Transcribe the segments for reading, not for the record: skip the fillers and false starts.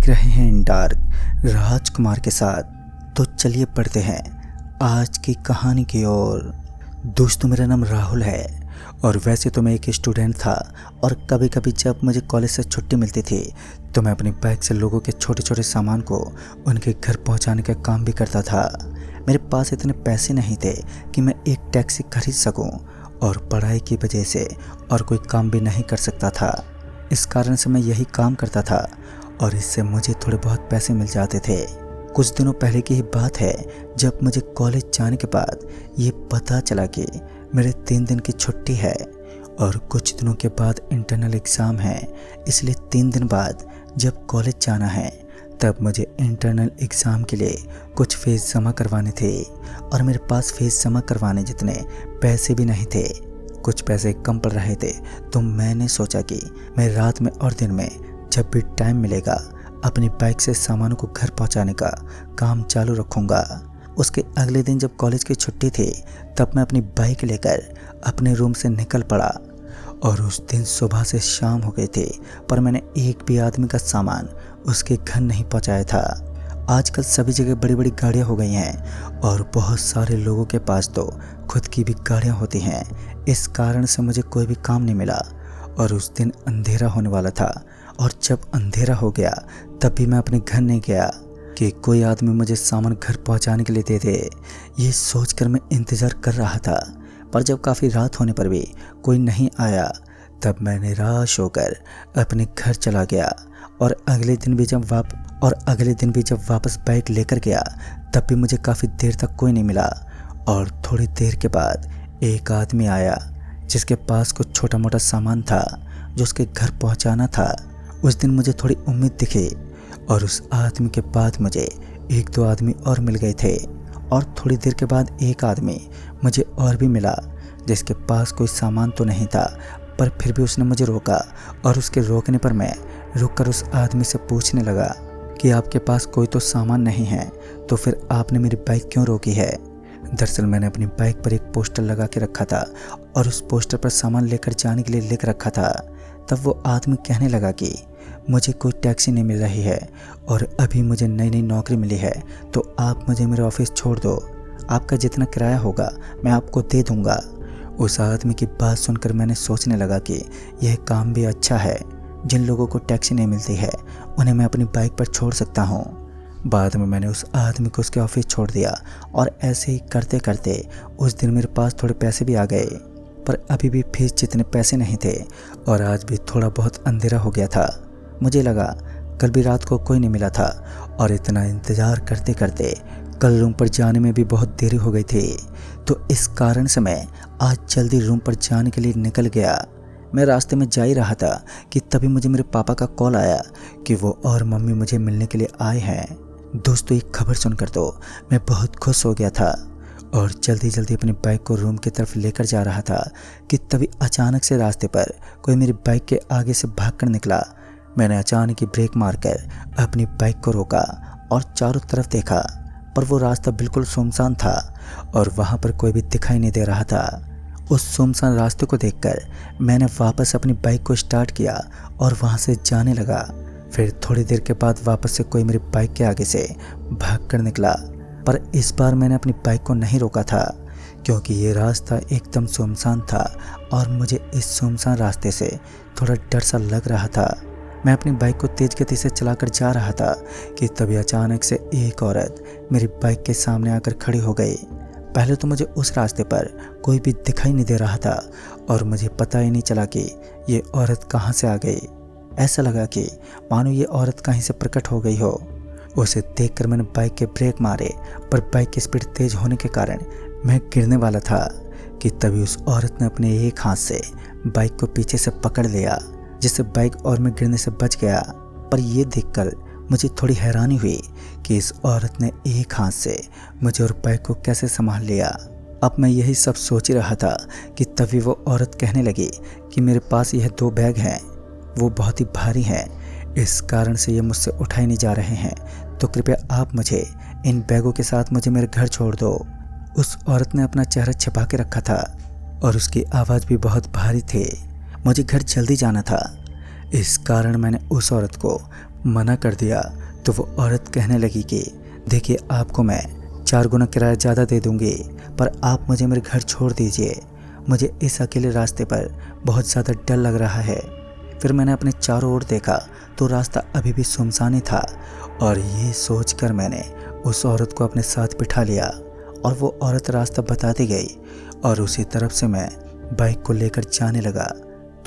देख रहे हैं इन डार्क राजकुमार के साथ। तो चलिए पढ़ते हैं आज की कहानी की ओर। दोस्तों, मेरा नाम राहुल है और वैसे तो मैं एक स्टूडेंट था और कभी कभी जब मुझे कॉलेज से छुट्टी मिलती थी तो मैं अपनी बाइक से लोगों के छोटे छोटे सामान को उनके घर पहुंचाने का काम भी करता था। मेरे पास इतने पैसे नहीं थे कि मैं एक टैक्सी खरीद सकूं और पढ़ाई की वजह से और कोई काम भी नहीं कर सकता था। इस कारण से मैं यही काम करता था और इससे मुझे थोड़े बहुत पैसे मिल जाते थे। कुछ दिनों पहले की ही बात है जब मुझे कॉलेज जाने के बाद ये पता चला कि मेरे 3 दिन की छुट्टी है और कुछ दिनों के बाद इंटरनल एग्ज़ाम है। इसलिए 3 दिन बाद जब कॉलेज जाना है तब मुझे इंटरनल एग्ज़ाम के लिए कुछ फीस जमा करवाने थे और मेरे पास फीस जमा करवाने जितने पैसे भी नहीं थे। कुछ पैसे कम पड़ रहे थे तो मैंने सोचा कि मैं रात में और दिन में जब भी टाइम मिलेगा अपनी बाइक से सामानों को घर पहुंचाने का काम चालू रखूंगा। उसके अगले दिन जब कॉलेज की छुट्टी थी तब मैं अपनी बाइक लेकर अपने रूम से निकल पड़ा और उस दिन सुबह से शाम हो गई थी पर मैंने एक भी आदमी का सामान उसके घर नहीं पहुंचाया था। आजकल सभी जगह बड़ी बड़ी गाड़ियां हो गई हैं और बहुत सारे लोगों के पास तो खुद की भी गाड़ियां होती हैं। इस कारण से मुझे कोई भी काम नहीं मिला और उस दिन अंधेरा होने वाला था और जब अंधेरा हो गया तब भी मैं अपने घर नहीं गया कि कोई आदमी मुझे सामान घर पहुंचाने के लिए दे दे। ये सोचकर मैं इंतज़ार कर रहा था पर जब काफ़ी रात होने पर भी कोई नहीं आया तब मैं निराश होकर अपने घर चला गया और अगले दिन भी जब वापस बाइक लेकर गया तब भी मुझे काफ़ी देर तक कोई नहीं मिला और थोड़ी देर के बाद एक आदमी आया जिसके पास कुछ छोटा मोटा सामान था जो उसके घर पहुंचाना था। उस दिन मुझे थोड़ी उम्मीद दिखी और उस आदमी के बाद मुझे 1-2 आदमी और मिल गए थे और थोड़ी देर के बाद एक आदमी मुझे और भी मिला जिसके पास कोई सामान तो नहीं था पर फिर भी उसने मुझे रोका और उसके रोकने पर मैं रुककर उस आदमी से पूछने लगा कि आपके पास कोई तो सामान नहीं है तो फिर आपने मेरी बाइक क्यों रोकी है। दरअसल मैंने अपनी बाइक पर एक पोस्टर लगा के रखा था और उस पोस्टर पर सामान लेकर जाने के लिए लिख रखा था। तब वो आदमी कहने लगा कि मुझे कोई टैक्सी नहीं मिल रही है और अभी मुझे नई नौकरी मिली है तो आप मुझे मेरे ऑफिस छोड़ दो, आपका जितना किराया होगा मैं आपको दे दूंगा। उस आदमी की बात सुनकर मैंने सोचने लगा कि यह काम भी अच्छा है, जिन लोगों को टैक्सी नहीं मिलती है उन्हें मैं अपनी बाइक पर छोड़ सकता हूँ। बाद में मैंने उस आदमी को उसके ऑफिस छोड़ दिया और ऐसे ही करते करते उस दिन मेरे पास थोड़े पैसे भी आ गए पर अभी भी फीस जितने पैसे नहीं थे और आज भी थोड़ा बहुत अंधेरा हो गया था। मुझे लगा कल भी रात को कोई नहीं मिला था और इतना इंतज़ार करते करते कल रूम पर जाने में भी बहुत देरी हो गई थी तो इस कारण से मैं आज जल्दी रूम पर जाने के लिए निकल गया। मैं रास्ते में जा ही रहा था कि तभी मुझे मेरे पापा का कॉल आया कि वो और मम्मी मुझे मिलने के लिए आए हैं। दोस्तों, एक खबर सुनकर तो मैं बहुत खुश हो गया था और जल्दी जल्दी अपनी बाइक को रूम की तरफ लेकर जा रहा था कि तभी अचानक से रास्ते पर कोई मेरी बाइक के आगे से भागकर निकला। मैंने अचानक ही ब्रेक मारकर अपनी बाइक को रोका और चारों तरफ देखा पर वो रास्ता बिल्कुल सुनसान था और वहाँ पर कोई भी दिखाई नहीं दे रहा था। उस सुनसान रास्ते को देखकर मैंने वापस अपनी बाइक को स्टार्ट किया और वहाँ से जाने लगा। फिर थोड़ी देर के बाद वापस से कोई मेरी बाइक के आगे से भागकर निकला पर इस बार मैंने अपनी बाइक को नहीं रोका था क्योंकि ये रास्ता एकदम सुनसान था और मुझे इस सुनसान रास्ते से थोड़ा डर सा लग रहा था। मैं अपनी बाइक को तेज गति से चलाकर जा रहा था कि तभी अचानक से एक औरत मेरी बाइक के सामने आकर खड़ी हो गई। पहले तो मुझे उस रास्ते पर कोई भी दिखाई नहीं दे रहा था और मुझे पता ही नहीं चला कि ये औरत कहाँ से आ गई। ऐसा लगा कि मानो ये औरत कहीं से प्रकट हो गई हो। उसे देखकर मैंने बाइक के ब्रेक मारे पर बाइक की स्पीड तेज होने के कारण मैं गिरने वाला था कि तभी उस औरत ने अपने एक हाथ से बाइक को पीछे से पकड़ लिया जिससे बाइक और मैं गिरने से बच गया। पर यह देखकर मुझे थोड़ी हैरानी हुई कि इस औरत ने एक हाथ से मुझे और बाइक को कैसे संभाल लिया। अब मैं यही सब सोच ही रहा था कि तभी वो औरत कहने लगी कि मेरे पास यह 2 बैग हैं, वो बहुत ही भारी हैं, इस कारण से ये मुझसे उठाए नहीं जा रहे हैं तो कृपया आप मुझे इन बैगों के साथ मुझे मेरे घर छोड़ दो। उस औरत ने अपना चेहरा छिपा के रखा था और उसकी आवाज़ भी बहुत भारी थी। मुझे घर जल्दी जाना था, इस कारण मैंने उस औरत को मना कर दिया तो वो औरत कहने लगी कि देखिए, आपको मैं 4 गुना किराया ज़्यादा दे दूँगी, पर आप मुझे मेरे घर छोड़ दीजिए। मुझे इस अकेले रास्ते पर बहुत ज़्यादा डर लग रहा है। फिर मैंने अपने चारों ओर देखा तो रास्ता अभी भी सुनसान ही था, और ये सोचकर मैंने उस औरत को अपने साथ बिठा लिया और वो औरत रास्ता बताती गई और उसी तरफ से मैं बाइक को लेकर जाने लगा।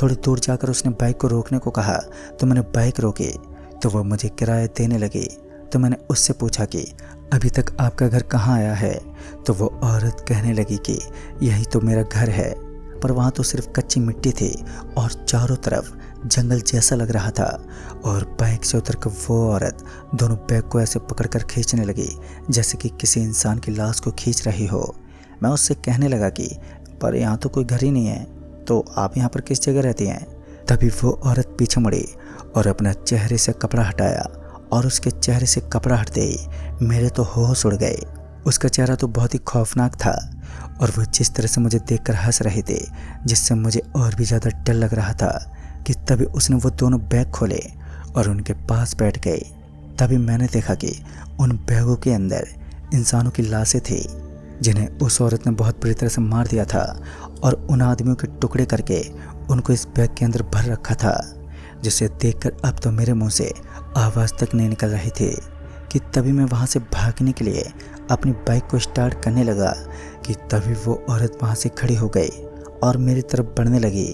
थोड़ी दूर जाकर उसने बाइक को रोकने को कहा तो मैंने बाइक रोकी तो वह मुझे किराया देने लगी। तो मैंने उससे पूछा कि अभी तक आपका घर कहाँ आया है? तो वो औरत कहने लगी कि यही तो मेरा घर है, पर वहाँ तो सिर्फ कच्ची मिट्टी थी और चारों तरफ जंगल जैसा लग रहा था। और बाइक से उतरकर वो औरत दोनों बैग को ऐसे पकड़कर खींचने लगी जैसे कि किसी इंसान की लाश को खींच रही हो। मैं उससे कहने लगा कि पर यहाँ तो कोई घर ही नहीं है, तो आप यहाँ पर किस जगह रहती हैं? तभी वो औरत पीछे मुड़ी और अपना चेहरे से कपड़ा हटाया, और उसके चेहरे से कपड़ा हटते ही मेरे तो होश उड़ गए। उसका चेहरा तो बहुत ही खौफनाक था, और वो जिस तरह से मुझे देखकर हंस रहे थे, जिससे मुझे और भी ज़्यादा डर लग रहा था कि तभी उसने वो दोनों बैग खोले और उनके पास बैठ गए। तभी मैंने देखा कि उन बैगों के अंदर इंसानों की लाशें थी जिन्हें उस औरत ने बहुत बुरी तरह से मार दिया था, और उन आदमियों के टुकड़े करके उनको इस बैग के अंदर भर रखा था, जिसे देखकर अब तो मेरे मुंह से आवाज़ तक नहीं निकल रही थी। कि तभी मैं वहाँ से भागने के लिए अपनी बाइक को स्टार्ट करने लगा कि तभी वो औरत वहाँ से खड़ी हो गई और मेरी तरफ बढ़ने लगी।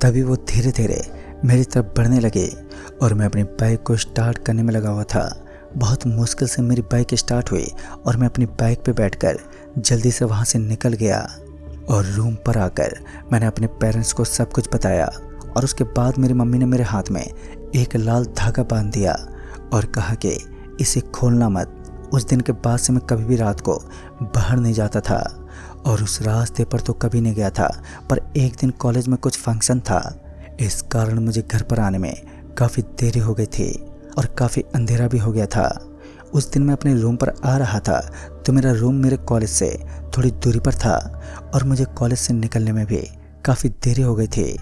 तभी वो धीरे धीरे मेरी तरफ बढ़ने लगे और मैं अपनी बाइक को स्टार्ट करने में लगा हुआ था। बहुत मुश्किल से मेरी बाइक स्टार्ट हुई और मैं अपनी बाइक पे बैठकर जल्दी से वहाँ से निकल गया। और रूम पर आकर मैंने अपने पेरेंट्स को सब कुछ बताया, और उसके बाद मेरी मम्मी ने मेरे हाथ में एक लाल धागा बांध दिया और कहा कि इसे खोलना मत। उस दिन के बाद से मैं कभी भी रात को बाहर नहीं जाता था, और उस रास्ते पर तो कभी नहीं गया था। पर एक दिन कॉलेज में कुछ फंक्शन था, इस कारण मुझे घर पर आने में काफ़ी देरी हो गई थी और काफ़ी अंधेरा भी हो गया था। उस दिन मैं अपने रूम पर आ रहा था तो मेरा रूम मेरे कॉलेज से थोड़ी दूरी पर था, और मुझे कॉलेज से निकलने में भी काफ़ी देरी हो गई थी।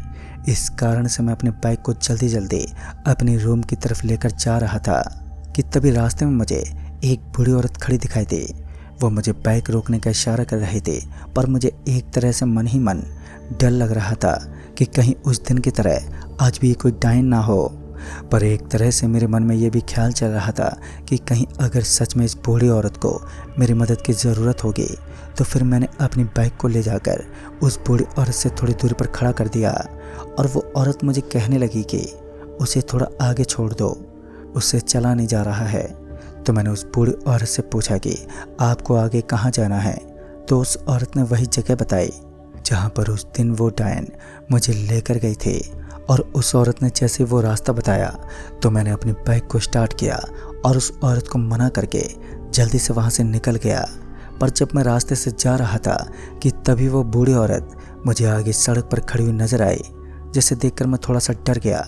इस कारण से मैं अपनी बाइक को जल्दी जल्दी अपने रूम की तरफ लेकर जा रहा था कि तभी रास्ते में मुझे एक बूढ़ी औरत खड़ी दिखाई दी। वो मुझे बाइक रोकने का इशारा कर रही थी, पर मुझे एक तरह से मन ही मन डर लग रहा था कि कहीं उस दिन की तरह आज भी कोई डायन ना हो। पर एक तरह से मेरे मन में ये भी ख्याल चल रहा था कि कहीं अगर सच में इस बूढ़ी औरत को मेरी मदद की ज़रूरत होगी तो फिर मैंने अपनी बाइक को ले जाकर उस बूढ़ी औरत से थोड़ी दूरी पर खड़ा कर दिया, और वो औरत मुझे कहने लगी कि उसे थोड़ा आगे छोड़ दो, उससे चला नहीं जा रहा है। तो मैंने उस बूढ़ी औरत से पूछा कि आपको आगे कहाँ जाना है? तो उस औरत ने वही जगह बताई जहाँ पर उस दिन वो डायन मुझे लेकर गई थी। और उस औरत ने जैसे वो रास्ता बताया तो मैंने अपनी बाइक को स्टार्ट किया और उस औरत को मना करके जल्दी से वहाँ से निकल गया। पर जब मैं रास्ते से जा रहा था कि तभी वो बूढ़ी औरत मुझे आगे सड़क पर खड़ी हुई नजर आई, जिसे देखकर मैं थोड़ा सा डर गया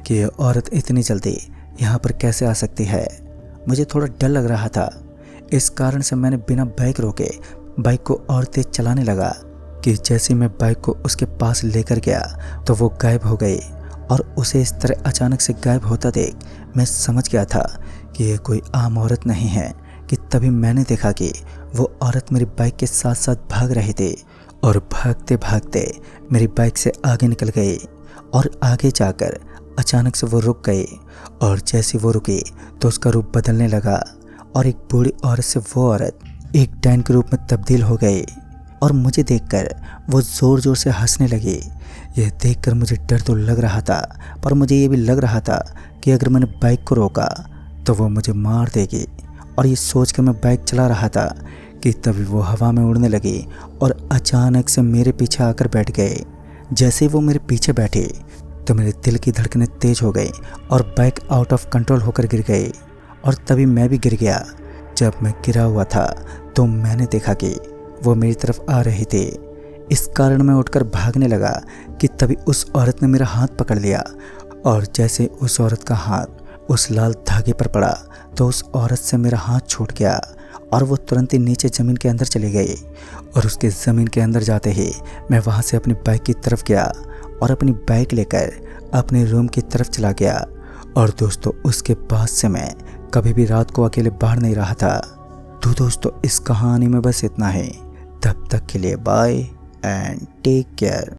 कि ये औरत इतनी जल्दी यहाँ पर कैसे आ सकती है। मुझे थोड़ा डर लग रहा था, इस कारण से मैंने बिना बाइक रोके बाइक को और तेज चलाने लगा कि जैसे मैं बाइक को उसके पास लेकर गया तो वो गायब हो गई। और उसे इस तरह अचानक से गायब होता देख मैं समझ गया था कि ये कोई आम औरत नहीं है। कि तभी मैंने देखा कि वो औरत मेरी बाइक के साथ साथ भाग रही थी, और भागते भागते मेरी बाइक से आगे निकल गई, और आगे जाकर अचानक से वो रुक गई, और जैसे वो रुकी तो उसका रूप बदलने लगा, और एक बूढ़ी औरत से वो औरत एक डायन के रूप में तब्दील हो गई। और मुझे देखकर वो ज़ोर ज़ोर से हंसने लगी। यह देखकर मुझे डर तो लग रहा था, पर मुझे ये भी लग रहा था कि अगर मैंने बाइक को रोका तो वो मुझे मार देगी। और ये सोचकर मैं बाइक चला रहा था कि तभी वो हवा में उड़ने लगी और अचानक से मेरे पीछे आकर बैठ गए। जैसे ही वो मेरे पीछे बैठे तो मेरे दिल की धड़कनें तेज हो गई और बाइक आउट ऑफ कंट्रोल होकर गिर गई। और तभी मैं भी गिर गया। जब मैं गिरा हुआ था तो मैंने देखा कि वो मेरी तरफ आ रही थी। इस कारण मैं उठकर भागने लगा कि तभी उस औरत ने मेरा हाथ पकड़ लिया, और जैसे उस औरत का हाथ उस लाल धागे पर पड़ा तो उस औरत से मेरा हाथ छूट गया, और वो तुरंत ही नीचे ज़मीन के अंदर चली गई। और उसके ज़मीन के अंदर जाते ही मैं वहाँ से अपनी बाइक की तरफ गया और अपनी बाइक लेकर अपने रूम की तरफ चला गया। और दोस्तों उसके बाद से मैं कभी भी रात को अकेले बाहर नहीं रहा था। तो दोस्तों इस कहानी में बस इतना ही। तब तक के लिए बाय एंड टेक केयर।